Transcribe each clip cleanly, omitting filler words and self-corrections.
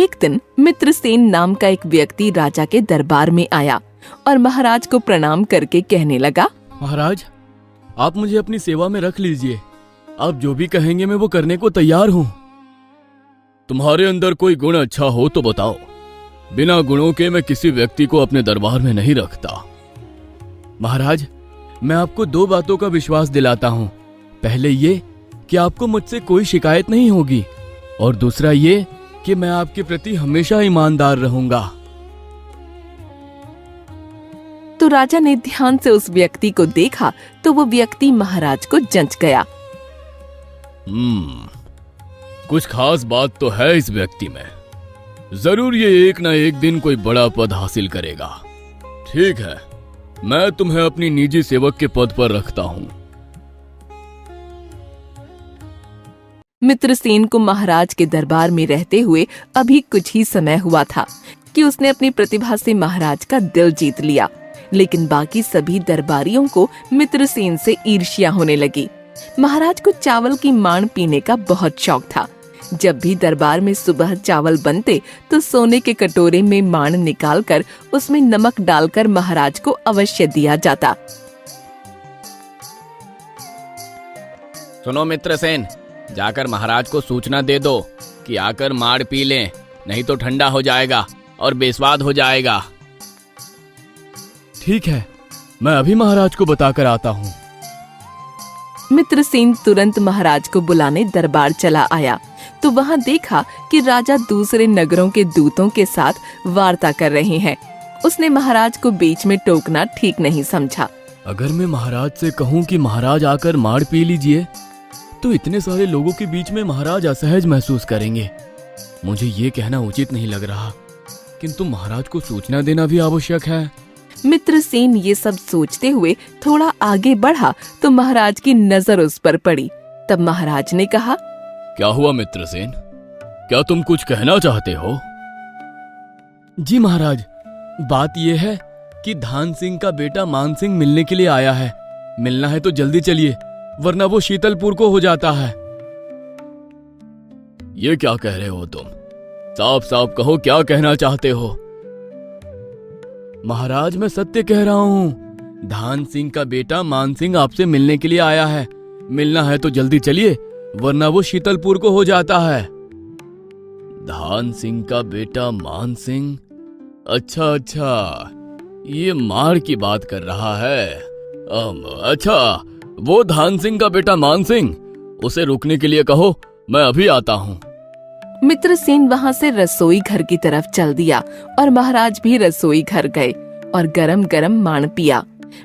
एक दिन मित्रसेन नाम का एक व्यक्ति राजा के दरबार में आया और महाराज को प्रणाम करके कहने लगा, महाराज, आप मुझे अपनी सेवा में रख लीजिए। आप जो भी कहेंगे मैं वो करने को तैयार हूँ। तुम्हारे अंदर कोई गुण अच्छा हो तो बताओ। बिना गुणों के मैं किसी व्यक्ति को अपने दरबार में नहीं रखता। महाराज, मैं आपको 2 बातों का विश्वास दिलाता हूँ। पहले ये कि आपको मुझसे कोई शिकायत नहीं होगी, और दूसरा ये कि मैं आपके प्रति हमेशा ईमानदार रहूंगा। तो राजा ने ध्यान से उस व्यक्ति को देखा तो वो व्यक्ति महाराज को जंच गया। कुछ खास बात तो है इस व्यक्ति में। जरूर ये एक ना एक दिन कोई बड़ा पद हासिल करेगा। ठीक है, मैं तुम्हें अपनी निजी सेवक के पद पर रखता हूँ। मित्रसेन को महाराज के दरबार में रहते हुए अभी कुछ ही समय हुआ था कि उसने अपनी प्रतिभा से महाराज का दिल जीत लिया, लेकिन बाकी सभी दरबारियों को मित्रसेन से ईर्ष्या होने लगी। महाराज को चावल की मांड पीने का बहुत शौक था। जब भी दरबार में सुबह चावल बनते तो सोने के कटोरे में मांड निकालकर उसमें नमक डालकर महाराज को अवश्य दिया जाता। सुनो मित्रसेन, जाकर महाराज को सूचना दे दो कि आकर माड़ पी लें, नहीं तो ठंडा हो जाएगा और बेस्वाद हो जाएगा। ठीक है, मैं अभी महाराज को बताकर आता हूँ। मित्रसेन तुरंत महाराज को बुलाने दरबार चला आया तो वहाँ देखा कि राजा दूसरे नगरों के दूतों के साथ वार्ता कर रहे हैं। उसने महाराज को बीच में टोकना ठीक नहीं समझा। अगर मैं महाराज से कहूँ कि महाराज आकर माड़ पी लीजिए तो इतने सारे लोगों के बीच में महाराज असहज महसूस करेंगे। मुझे ये कहना उचित नहीं लग रहा, किंतु महाराज को सूचना देना भी आवश्यक है। मित्रसेन ये सब सोचते हुए थोड़ा आगे बढ़ा तो महाराज की नजर उस पर पड़ी। तब महाराज ने कहा, क्या हुआ मित्रसेन, क्या तुम कुछ कहना चाहते हो? जी महाराज, बात यह है कि धान सिंह का बेटा मान सिंह मिलने के लिए आया है। मिलना है तो जल्दी चलिए, वरना वो शीतलपुर को हो जाता है। ये क्या कह रहे हो तुम? साफ साफ कहो, क्या कहना चाहते हो? महाराज, मैं सत्य कह रहा हूँ। धान सिंह का बेटा मान सिंह आपसे मिलने के लिए आया है। मिलना है तो जल्दी चलिए, वरना वो शीतलपुर को हो जाता है। धान सिंह का बेटा मान सिंह? अच्छा, ये मार की बात कर रहा है। अच्छा, वो धान सिंह का बेटा मान सिंह, उसे रुकने के लिए कहो, मैं अभी आता हूँ। मित्रसेन वहाँ से रसोई घर की तरफ चल दिया और महाराज भी रसोई घर गए और गरम गरम मांड पिया।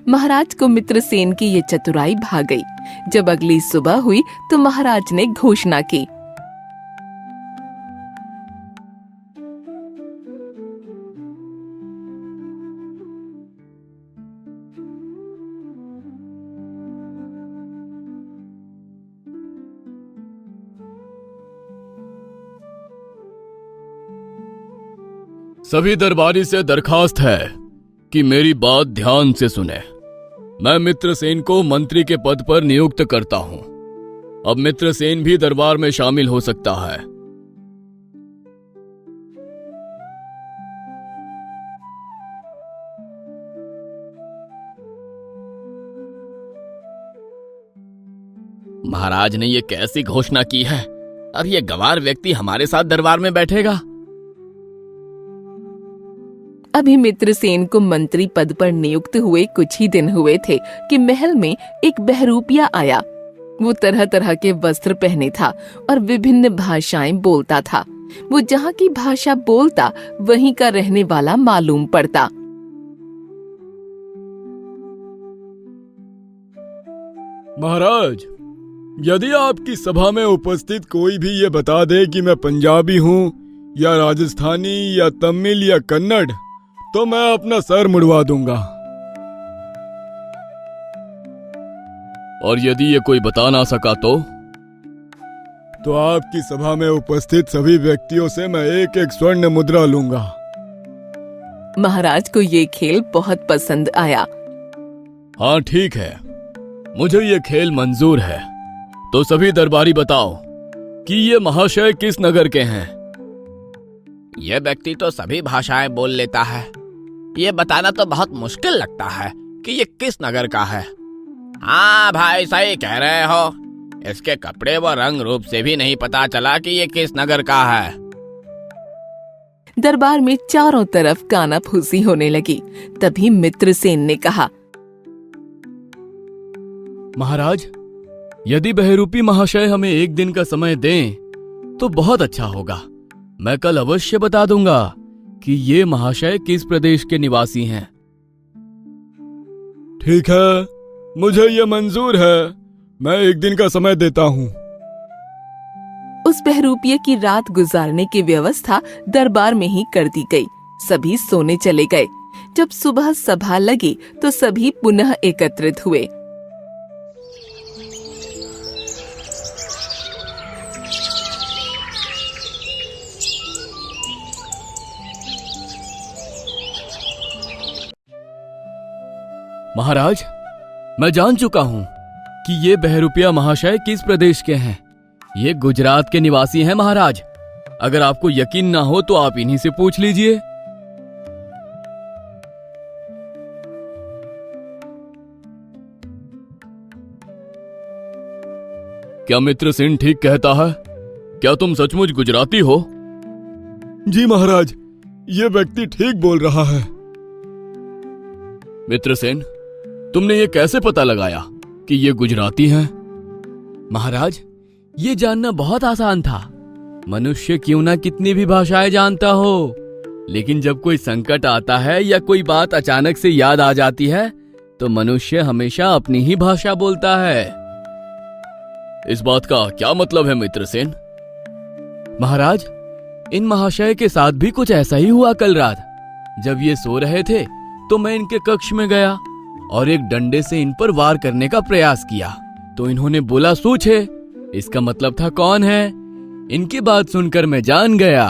महाराज को मित्रसेन की ये चतुराई भा गई। जब अगली सुबह हुई तो महाराज ने घोषणा की, सभी दरबारी से दरखास्त है कि मेरी बात ध्यान से सुने। मैं मित्रसेन को मंत्री के पद पर नियुक्त करता हूं। अब मित्रसेन भी दरबार में शामिल हो सकता है। महाराज ने ये कैसी घोषणा की है? अब ये गंवार व्यक्ति हमारे साथ दरबार में बैठेगा? अभी मित्रसेन को मंत्री पद पर नियुक्त हुए कुछ ही दिन हुए थे कि महल में एक बहरूपिया आया। वो तरह तरह के वस्त्र पहने था और विभिन्न भाषाएं बोलता था। वो जहाँ की भाषा बोलता वहीं का रहने वाला मालूम पड़ता। महाराज, यदि आपकी सभा में उपस्थित कोई भी ये बता दे कि मैं पंजाबी हूँ या राजस्थानी या तमिल या कन्नड़, तो मैं अपना सर मुड़वा दूंगा। और यदि ये कोई बता ना सका तो आपकी सभा में उपस्थित सभी व्यक्तियों से मैं एक एक स्वर्ण मुद्रा लूंगा। महाराज को ये खेल बहुत पसंद आया। हाँ ठीक है, मुझे ये खेल मंजूर है। तो सभी दरबारी बताओ कि ये महाशय किस नगर के हैं? ये व्यक्ति तो सभी भाषाएं बोल लेता है। ये बताना तो बहुत मुश्किल लगता है कि ये किस नगर का है। हाँ भाई, सही कह रहे हो। इसके कपड़े व रंग रूप से भी नहीं पता चला कि ये किस नगर का है। दरबार में चारों तरफ कानाफूसी होने लगी। तभी मित्रसेन ने कहा, महाराज, यदि बहरूपी महाशय हमें एक दिन का समय दें तो बहुत अच्छा होगा। मैं कल अवश्य बता दूंगा कि ये महाशय किस प्रदेश के निवासी हैं। ठीक है, मुझे ये मंजूर है। मैं एक दिन का समय देता हूँ। उस बहरूपिये की रात गुजारने की व्यवस्था दरबार में ही कर दी गई। सभी सोने चले गए। जब सुबह सभा लगी तो सभी पुनः एकत्रित हुए। महाराज, मैं जान चुका हूँ कि ये बहरूपिया महाशय किस प्रदेश के हैं। ये गुजरात के निवासी हैं महाराज। अगर आपको यकीन ना हो तो आप इन्हीं से पूछ लीजिए। क्या मित्रसेन ठीक कहता है? क्या तुम सचमुच गुजराती हो? जी महाराज, ये व्यक्ति ठीक बोल रहा है। मित्रसेन, तुमने ये कैसे पता लगाया कि ये गुजराती हैं? महाराज, ये जानना बहुत आसान था। मनुष्य क्यों ना कितनी भी भाषाएं जानता हो, लेकिन जब कोई संकट आता है या कोई बात अचानक से याद आ जाती है तो मनुष्य हमेशा अपनी ही भाषा बोलता है। इस बात का क्या मतलब है मित्रसेन? महाराज, इन महाशय के साथ भी कुछ ऐसा ही हुआ कल रात। जब ये सो रहे थे तो मैं इनके कक्ष में गया और एक डंडे से इन पर वार करने का प्रयास किया तो इन्होंने बोला सूछ है। इसका मतलब था कौन है। इनकी बात सुनकर मैं जान गया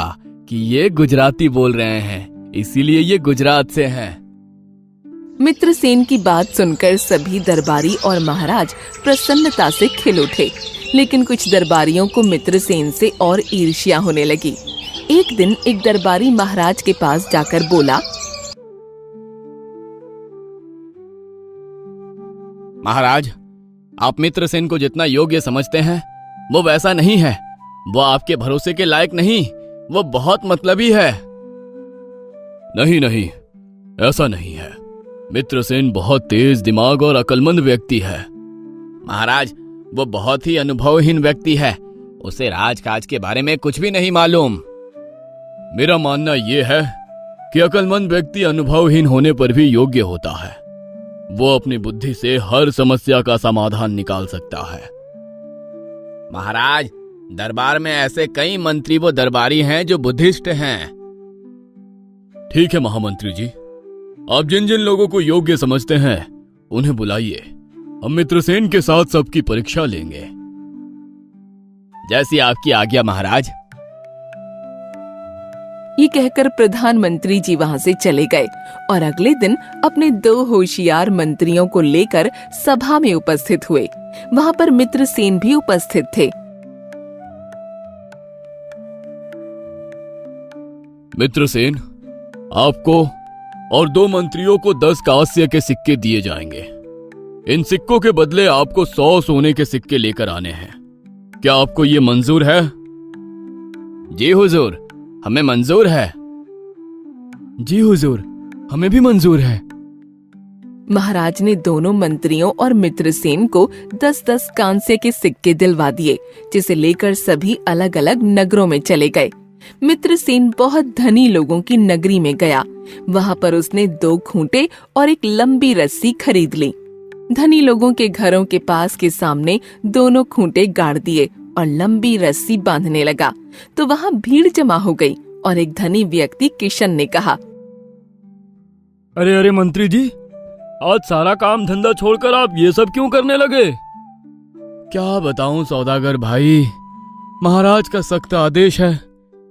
कि ये गुजराती बोल रहे हैं, इसीलिए ये गुजरात से हैं। मित्रसेन की बात सुनकर सभी दरबारी और महाराज प्रसन्नता से खिल उठे। लेकिन कुछ दरबारियों को मित्रसेन से और ईर्ष्या होने लगी। एक दिन एक दरबारी महाराज के पास जाकर बोला, महाराज, आप मित्रसेन को जितना योग्य समझते हैं वो वैसा नहीं है। वो आपके भरोसे के लायक नहीं। वो बहुत मतलबी है। नहीं नहीं, ऐसा नहीं है। मित्रसेन बहुत तेज दिमाग और अक्लमंद व्यक्ति है। महाराज, वो बहुत ही अनुभवहीन व्यक्ति है। उसे राजकाज के बारे में कुछ भी नहीं मालूम। मेरा मानना यह है कि अक्लमंद व्यक्ति अनुभवहीन होने पर भी योग्य होता है। वो अपनी बुद्धि से हर समस्या का समाधान निकाल सकता है। महाराज, दरबार में ऐसे कई मंत्री व दरबारी हैं जो बुद्धिस्ट हैं। ठीक है महामंत्री जी, आप जिन जिन लोगों को योग्य समझते हैं उन्हें बुलाइए। हम मित्रसेन के साथ सबकी परीक्षा लेंगे। जैसी आपकी आज्ञा महाराज। ये कहकर प्रधानमंत्री जी वहां से चले गए और अगले दिन अपने 2 होशियार मंत्रियों को लेकर सभा में उपस्थित हुए। वहां पर मित्रसेन भी उपस्थित थे। मित्रसेन, आपको और 2 मंत्रियों को 10 कांस्य के सिक्के दिए जाएंगे। इन सिक्कों के बदले आपको 100 सोने के सिक्के लेकर आने हैं। क्या आपको ये मंजूर है? जी हुजूर, हमें मंजूर है। जी हुजूर, हमें भी मंजूर है। महाराज ने दोनों मंत्रियों और मित्रसेन को 10-10 कांस्य के सिक्के दिलवा दिए, जिसे लेकर सभी अलग अलग नगरों में चले गए। मित्रसेन बहुत धनी लोगों की नगरी में गया। वहां पर उसने 2 खूंटे और एक लंबी रस्सी खरीद ली। धनी लोगों के घरों के पास के सामने दोनों खूंटे गाड़ दिए और लंबी रस्सी बांधने लगा तो वहां भीड़ जमा हो गई और एक धनी व्यक्ति किशन ने कहा, अरे अरे मंत्री जी, आज सारा काम धंधा छोड़कर आप ये सब क्यों करने लगे? क्या बताऊं सौदागर भाई, महाराज का सख्त आदेश है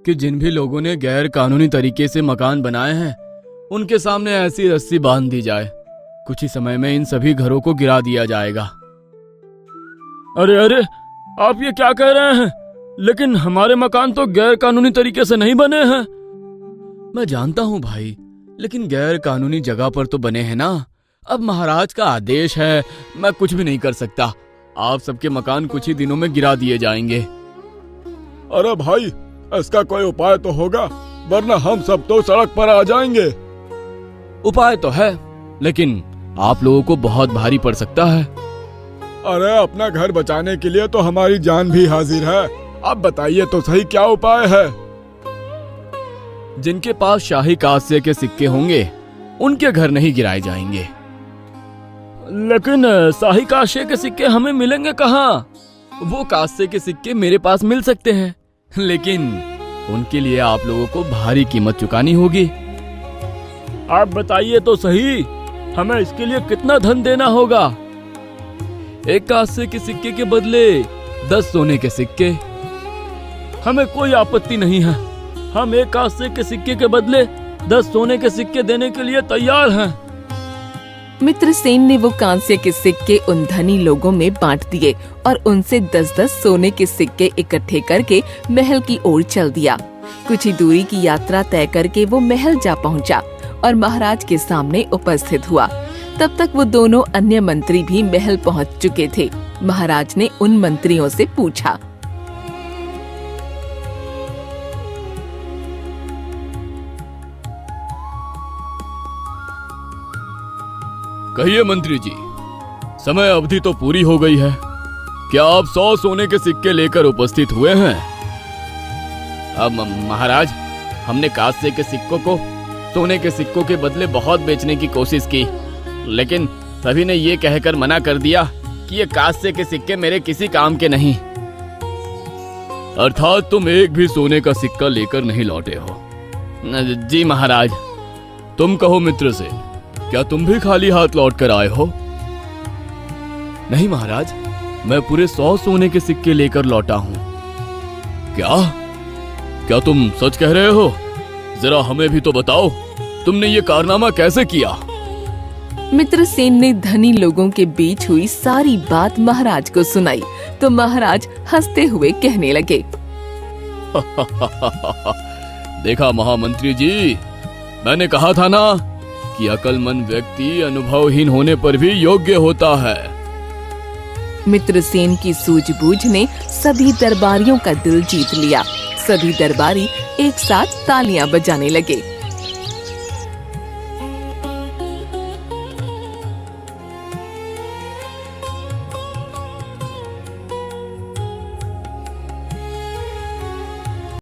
कि जिन भी लोगों ने गैर कानूनी तरीके से मकान बनाए हैं उनके सामने ऐसी रस्सी बांध दी जाए। कुछ ही समय में इन सभी घरों को गिरा दिया जाएगा। अरे अरे, आप ये क्या कह रहे हैं? लेकिन हमारे मकान तो गैर कानूनी तरीके से नहीं बने हैं। मैं जानता हूँ भाई, लेकिन गैर कानूनी जगह पर तो बने हैं ना। अब महाराज का आदेश है, मैं कुछ भी नहीं कर सकता। आप सबके मकान कुछ ही दिनों में गिरा दिए जाएंगे। अरे भाई, इसका कोई उपाय तो होगा, वरना हम सब तो सड़क पर आ जाएंगे। उपाय तो है, लेकिन आप लोगों को बहुत भारी पड़ सकता है। अरे अपना घर बचाने के लिए तो हमारी जान भी हाजिर है। आप बताइए तो सही, क्या उपाय है? जिनके पास शाही कांस्य के सिक्के होंगे उनके घर नहीं गिराए जाएंगे। लेकिन शाही कांस्य के सिक्के हमें मिलेंगे कहाँ? वो कांस्य के सिक्के मेरे पास मिल सकते हैं, लेकिन उनके लिए आप लोगों को भारी कीमत चुकानी होगी। आप बताइए तो सही, हमें इसके लिए कितना धन देना होगा? एक कांस्य के सिक्के के बदले 10 सोने के सिक्के। हमें कोई आपत्ति नहीं है, हम एक कांस्य के सिक्के के बदले 10 सोने के सिक्के देने के लिए तैयार हैं। मित्रसेन ने वो कांस्य के सिक्के उन धनी लोगों में बांट दिए और उनसे 10-10 सोने के सिक्के इकट्ठे करके महल की ओर चल दिया। कुछ ही दूरी की यात्रा तय करके वो महल जा पहुंचा और महाराज के सामने उपस्थित हुआ। तब तक वो दोनों अन्य मंत्री भी महल पहुंच चुके थे। महाराज ने उन मंत्रियों से पूछा, कहिए मंत्री जी, समय अवधि तो पूरी हो गई है, क्या आप 100 सोने के सिक्के लेकर उपस्थित हुए हैं? अब महाराज, हमने कांस्य के सिक्कों को सोने के सिक्कों के बदले बहुत बेचने की कोशिश की, लेकिन सभी ने ये कहकर मना कर दिया कि ये कांस्य के सिक्के मेरे किसी काम के नहीं। अर्थात तुम एक भी सोने का सिक्का लेकर नहीं लौटे हो? जी महाराज। तुम कहो मित्र से, क्या तुम भी खाली हाथ लौट कर आए हो? नहीं महाराज, मैं पूरे 100 सोने के सिक्के लेकर लौटा हूँ। क्या तुम सच कह रहे हो? जरा हमें भी तो बताओ, तुमने ये कारनामा कैसे किया? मित्रसेन ने धनी लोगों के बीच हुई सारी बात महाराज को सुनाई तो महाराज हंसते हुए कहने लगे, देखा महामंत्री जी, मैंने कहा था ना कि अक्लमंद व्यक्ति अनुभवहीन होने पर भी योग्य होता है। मित्रसेन की सूझबूझ ने सभी दरबारियों का दिल जीत लिया। सभी दरबारी एक साथ तालियां बजाने लगे।